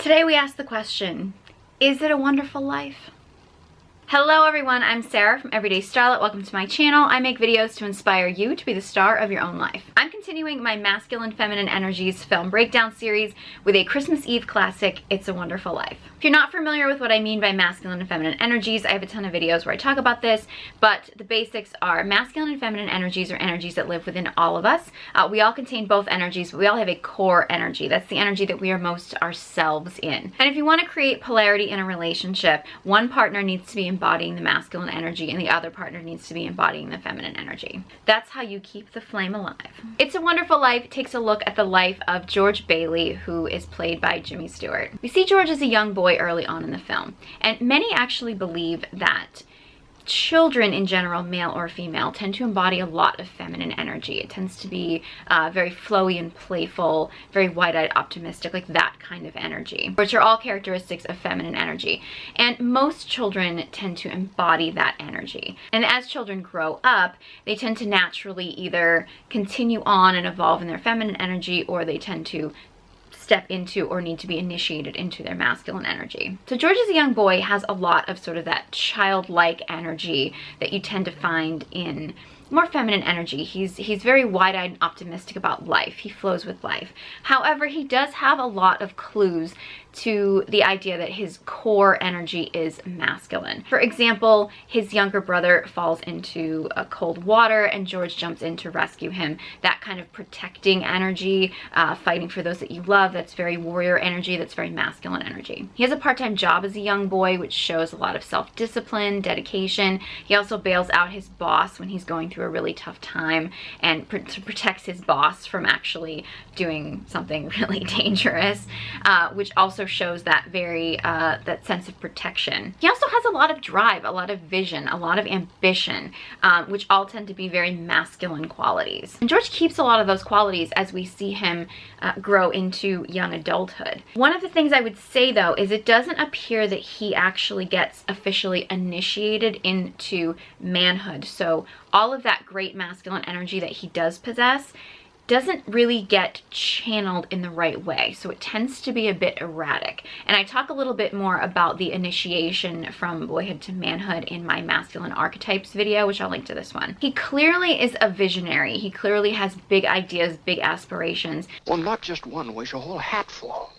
Today we ask the question, is it a wonderful life? Hello everyone, I'm Sarah from Everyday Starlet. Welcome to my channel. I make videos to inspire you to be the star of your own life. I'm continuing my Masculine Feminine Energies film breakdown series with a Christmas Eve classic, It's a Wonderful Life. If you're not familiar with what I mean by masculine and feminine energies, I have a ton of videos where I talk about this, but the basics are masculine and feminine energies are energies that live within all of us. We all contain both energies, but we all have a core energy. That's the energy that we are most ourselves in. And if you want to create polarity in a relationship, one partner needs to be embodying the masculine energy and the other partner needs to be embodying the feminine energy. That's how you keep the flame alive. It's a Wonderful Life takes a look at the life of George Bailey, who is played by Jimmy Stewart. We see George as a young boy early on in the film, and many actually believe that children in general, male or female, tend to embody a lot of feminine energy. It tends to be very flowy and playful, very wide-eyed, optimistic, like that kind of energy, which are all characteristics of feminine energy. And most children tend to embody that energy. And as children grow up, they tend to naturally either continue on and evolve in their feminine energy, or they tend to step into or need to be initiated into their masculine energy. So George as a young boy has a lot of sort of that childlike energy that you tend to find in more feminine energy. He's very wide-eyed and optimistic about life. He flows with life. However, he does have a lot of clues to the idea that his core energy is masculine. For example, his younger brother falls into cold water and George jumps in to rescue him. That kind of protecting energy, fighting for those that you love, that's very warrior energy, that's very masculine energy. He has a part-time job as a young boy, which shows a lot of self-discipline, dedication. He also bails out his boss when he's going through a really tough time and protects his boss from actually doing something really dangerous, which also shows that that sense of protection. He also has a lot of drive, a lot of vision, a lot of ambition, which all tend to be very masculine qualities. And George keeps a lot of those qualities as we see him grow into young adulthood. One of the things I would say though is it doesn't appear that he actually gets officially initiated into manhood. So all of that great masculine energy that he does possess doesn't really get channeled in the right way. So it tends to be a bit erratic. And I talk a little bit more about the initiation from boyhood to manhood in my masculine archetypes video, which I'll link to this one. He clearly is a visionary. He clearly has big ideas, big aspirations. Well, not just one wish, a whole hatful.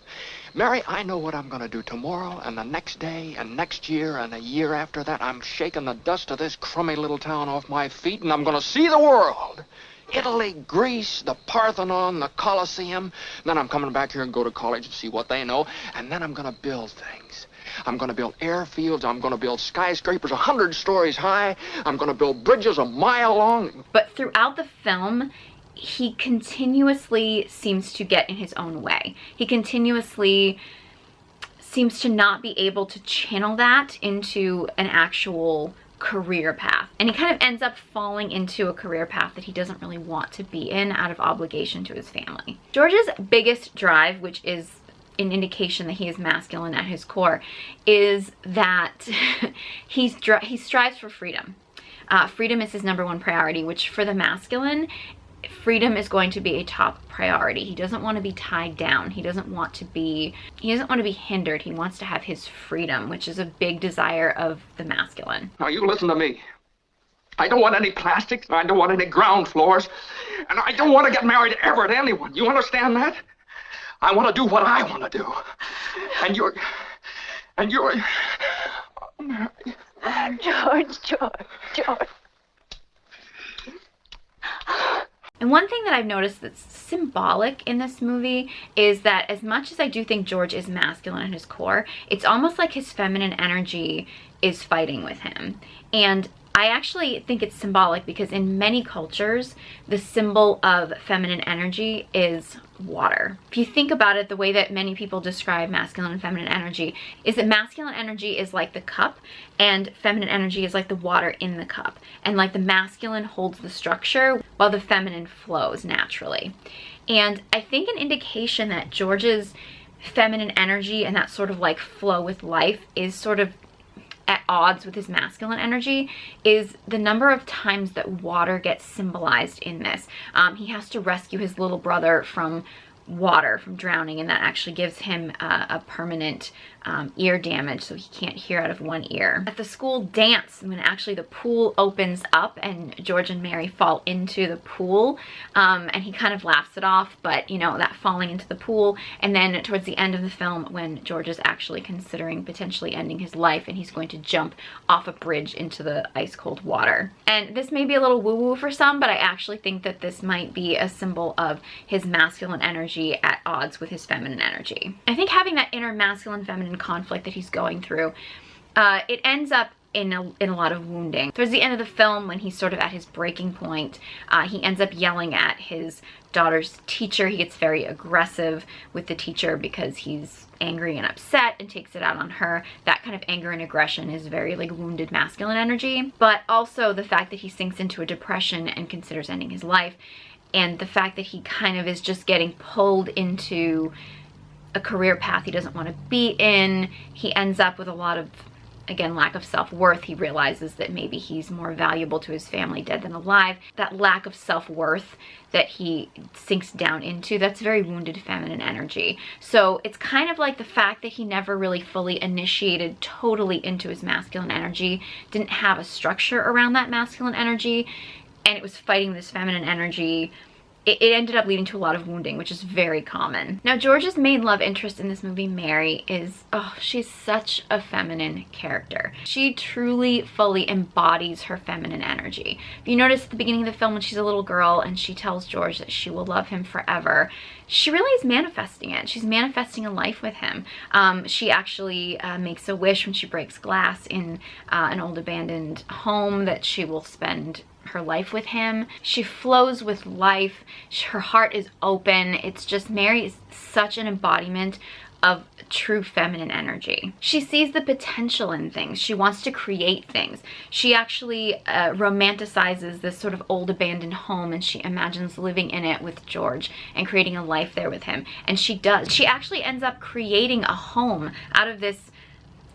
Mary, I know what I'm going to do tomorrow and the next day and next year and a year after that. I'm shaking the dust of this crummy little town off my feet and I'm going to see the world. Italy, Greece, the Parthenon, the Colosseum. Then I'm coming back here and go to college and see what they know. And then I'm going to build things. I'm going to build airfields. I'm going to build skyscrapers 100 stories high. I'm going to build bridges a mile long. But throughout the film, he continuously seems to get in his own way. He continuously seems to not be able to channel that into an actual career path. And he kind of ends up falling into a career path that he doesn't really want to be in out of obligation to his family. George's biggest drive, which is an indication that he is masculine at his core, is that he strives for freedom. Freedom is his number one priority, which for the masculine, freedom is going to be a top priority. He doesn't want to be tied down. He doesn't want to be hindered. He wants to have his freedom, which is a big desire of the masculine. Now you listen to me. I don't want any plastics. I don't want any ground floors. And I don't want to get married ever to anyone. You understand that? I want to do what I want to do. And you're... George. And one thing that I've noticed that's symbolic in this movie is that as much as I do think George is masculine at his core, it's almost like his feminine energy is fighting with him. And I actually think it's symbolic because in many cultures, the symbol of feminine energy is water. If you think about it, the way that many people describe masculine and feminine energy is that masculine energy is like the cup and feminine energy is like the water in the cup. And like the masculine holds the structure while the feminine flows naturally. And I think an indication that George's feminine energy and that sort of like flow with life is sort of at odds with his masculine energy is the number of times that water gets symbolized in this. He has to rescue his little brother from water from drowning, and that actually gives him a permanent ear damage, so he can't hear out of one ear. At the school dance, when actually the pool opens up and George and Mary fall into the pool, and he kind of laughs it off, but you know, that falling into the pool. And then towards the end of the film, when George is actually considering potentially ending his life and he's going to jump off a bridge into the ice cold water. And this may be a little woo-woo for some, but I actually think that this might be a symbol of his masculine energy at odds with his feminine energy. I think having that inner masculine feminine conflict that he's going through, it ends up in a lot of wounding. Towards the end of the film, when he's sort of at his breaking point, he ends up yelling at his daughter's teacher. He gets very aggressive with the teacher because he's angry and upset and takes it out on her. That kind of anger and aggression is very like wounded masculine energy. But also the fact that he sinks into a depression and considers ending his life, and the fact that he kind of is just getting pulled into a career path he doesn't want to be in. He ends up with a lot of, again, lack of self-worth. He realizes that maybe he's more valuable to his family dead than alive. That lack of self-worth that he sinks down into, that's very wounded feminine energy. So it's kind of like the fact that he never really fully initiated totally into his masculine energy, didn't have a structure around that masculine energy, and it was fighting this feminine energy. It ended up leading to a lot of wounding, which is very common. Now, George's main love interest in this movie, Mary, is, oh, she's such a feminine character. She truly, fully embodies her feminine energy. If you notice at the beginning of the film when she's a little girl and she tells George that she will love him forever, she really is manifesting it. She's manifesting a life with him. She actually makes a wish when she breaks glass in an old abandoned home that she will spend her life with him. She flows with life. Her heart is open. It's just, Mary is such an embodiment of true feminine energy. She sees the potential in things. She wants to create things. She actually romanticizes this sort of old abandoned home, and she imagines living in it with George and creating a life there with him. And she does. She actually ends up creating a home out of this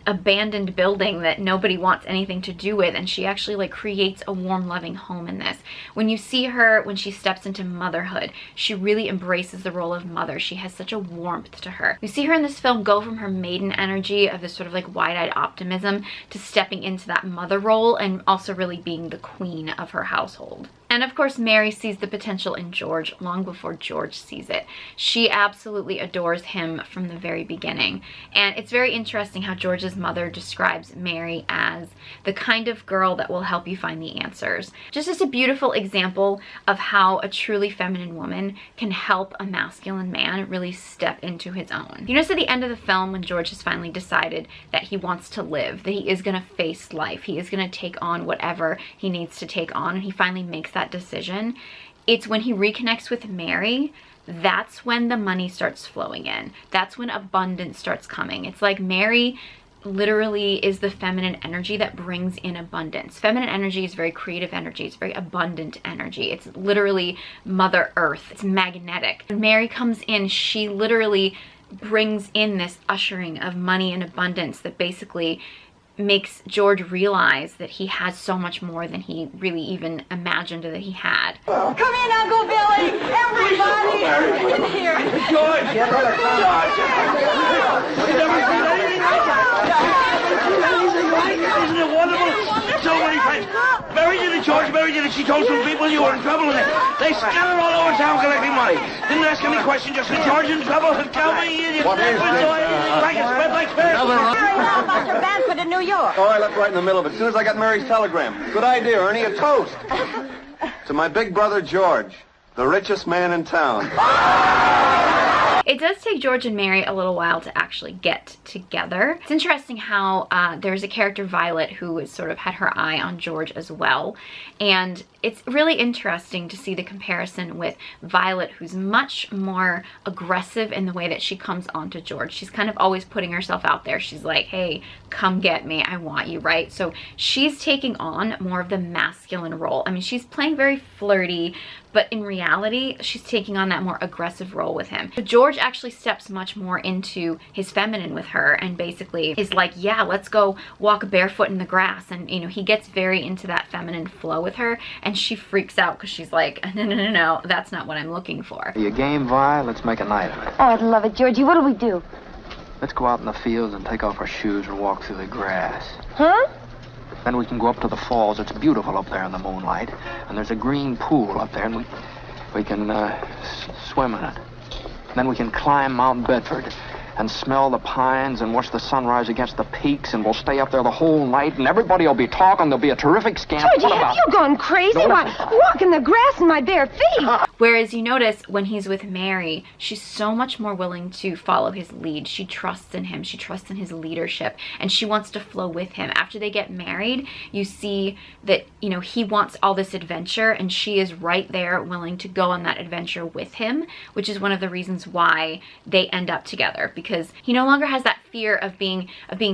abandoned building that nobody wants anything to do with, and she actually like creates a warm, loving home in this. When you see her, when she steps into motherhood, she really embraces the role of mother. She has such a warmth to her. You see her in this film go from her maiden energy of this sort of like wide-eyed optimism to stepping into that mother role and also really being the queen of her household. And of course, Mary sees the potential in George long before George sees it. She absolutely adores him from the very beginning. And it's very interesting how George's mother describes Mary as the kind of girl that will help you find the answers. Just as a beautiful example of how a truly feminine woman can help a masculine man really step into his own. You notice at the end of the film when George has finally decided that he wants to live, that he is going to face life, he is going to take on whatever he needs to take on, and he finally makes that decision. It's when he reconnects with Mary, that's when the money starts flowing in. That's when abundance starts coming. It's like Mary literally is the feminine energy that brings in abundance. Feminine energy is very creative energy. It's very abundant energy. It's literally Mother Earth. It's magnetic. When Mary comes in, she literally brings in this ushering of money and abundance that basically makes George realize that he has so much more than he really even imagined that he had. Come in, Uncle Billy! Everybody! In here! George! Isn't it wonderful? So many friends. Mary did it, George. Mary did it. She told some people you were in trouble, and they scattered all over town collecting money. Didn't ask any questions, just said, George in trouble. Tell me, idiot. What is this? Like it spread like fish. Mary Hall must have Banford in New York. Oh, I left right in the middle of it. As soon as I got Mary's telegram. Good idea, Ernie. A toast. To my big brother, George, the richest man in town. It does take George and Mary a little while to actually get together. It's interesting how there's a character, Violet, who has sort of had her eye on George as well. And it's really interesting to see the comparison with Violet, who's much more aggressive in the way that she comes onto George. She's kind of always putting herself out there. She's like, hey, come get me. I want you, right? So she's taking on more of the masculine role. I mean, she's playing very flirty, but in reality, she's taking on that more aggressive role with him. So George George actually steps much more into his feminine with her and basically is like, yeah, let's go walk barefoot in the grass. And, you know, he gets very into that feminine flow with her, and she freaks out because she's like, no, that's not what I'm looking for. Are you game, Vi? Let's make a night of it. Oh, I'd love it, Georgie. What'll we do? Let's go out in the fields and take off our shoes and walk through the grass. Huh? Then we can go up to the falls. It's beautiful up there in the moonlight. And there's a green pool up there, and we can swim in it. Then we can climb Mount Bedford and smell the pines and watch the sunrise against the peaks, and we'll stay up there the whole night, and everybody will be talking. There'll be a terrific scamp. Georgie, have you gone crazy? No, Why, walk in the grass in my bare feet. Whereas you notice when he's with Mary, she's so much more willing to follow his lead. She trusts in him. She trusts in his leadership, and she wants to flow with him. After they get married, you see that, you know, he wants all this adventure, and she is right there willing to go on that adventure with him, which is one of the reasons why they end up together, because he no longer has that fear of being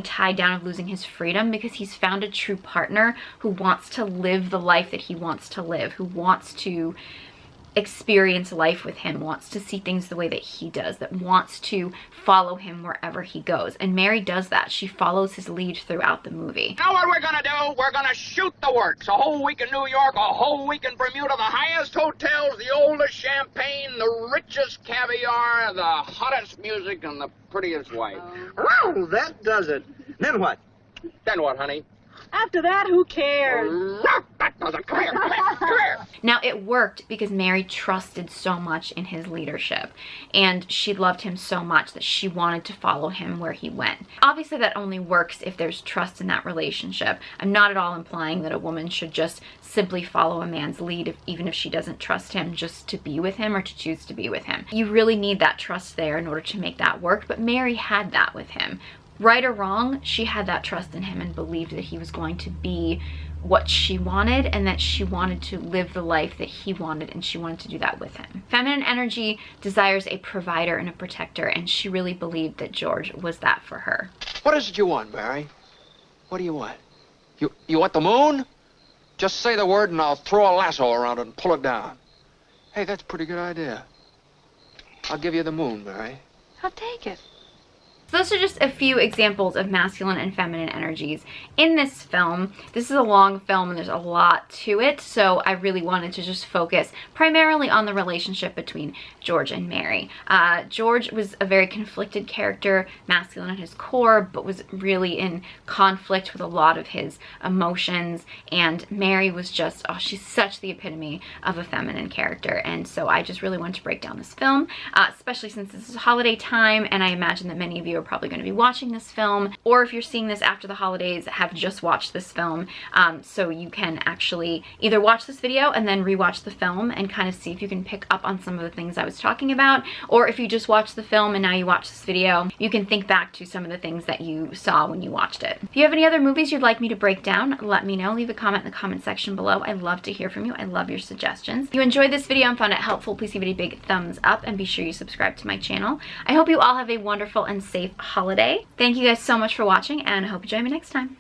tied down, of losing his freedom, because he's found a true partner who wants to live the life that he wants to live, who wants to experience life with him, wants to see things the way that he does, that wants to follow him wherever he goes. And Mary does that. She follows his lead throughout the movie. Now what we're gonna do, we're gonna shoot the works. A whole week in New York, a whole week in Bermuda, the highest hotels, the oldest champagne, the richest caviar, the hottest music, and the prettiest wife. Oh, that does it. Then what? Then what, honey? After that, who cares? That doesn't. Come here, come here, come here. Now, it worked because Mary trusted so much in his leadership, and she loved him so much that she wanted to follow him where he went. Obviously, that only works if there's trust in that relationship. I'm not at all implying that a woman should just simply follow a man's lead, even if she doesn't trust him, just to be with him or to choose to be with him. You really need that trust there in order to make that work, but Mary had that with him. Right or wrong, she had that trust in him and believed that he was going to be what she wanted, and that she wanted to live the life that he wanted, and she wanted to do that with him. Feminine energy desires a provider and a protector, and she really believed that George was that for her. What is it you want, Mary? What do you want? You want the moon? Just say the word and I'll throw a lasso around it and pull it down. Hey, that's a pretty good idea. I'll give you the moon, Mary. I'll take it. So those are just a few examples of masculine and feminine energies in this film. This is a long film and there's a lot to it, so I really wanted to just focus primarily on the relationship between George and Mary. George was a very conflicted character, masculine at his core, but was really in conflict with a lot of his emotions, and Mary was just, oh, she's such the epitome of a feminine character, and so I just really wanted to break down this film, especially since this is holiday time, and I imagine that many of you are probably going to be watching this film, or if you're seeing this after the holidays, have just watched this film, so you can actually either watch this video and then rewatch the film and kind of see if you can pick up on some of the things I was talking about, or if you just watched the film and now you watch this video, you can think back to some of the things that you saw when you watched it. If you have any other movies you'd like me to break down, let me know. Leave a comment in the comment section below. I'd love to hear from you. I love your suggestions. If you enjoyed this video and found it helpful, please give it a big thumbs up and be sure you subscribe to my channel. I hope you all have a wonderful and safe holiday. Thank you guys so much for watching, and I hope you join me next time.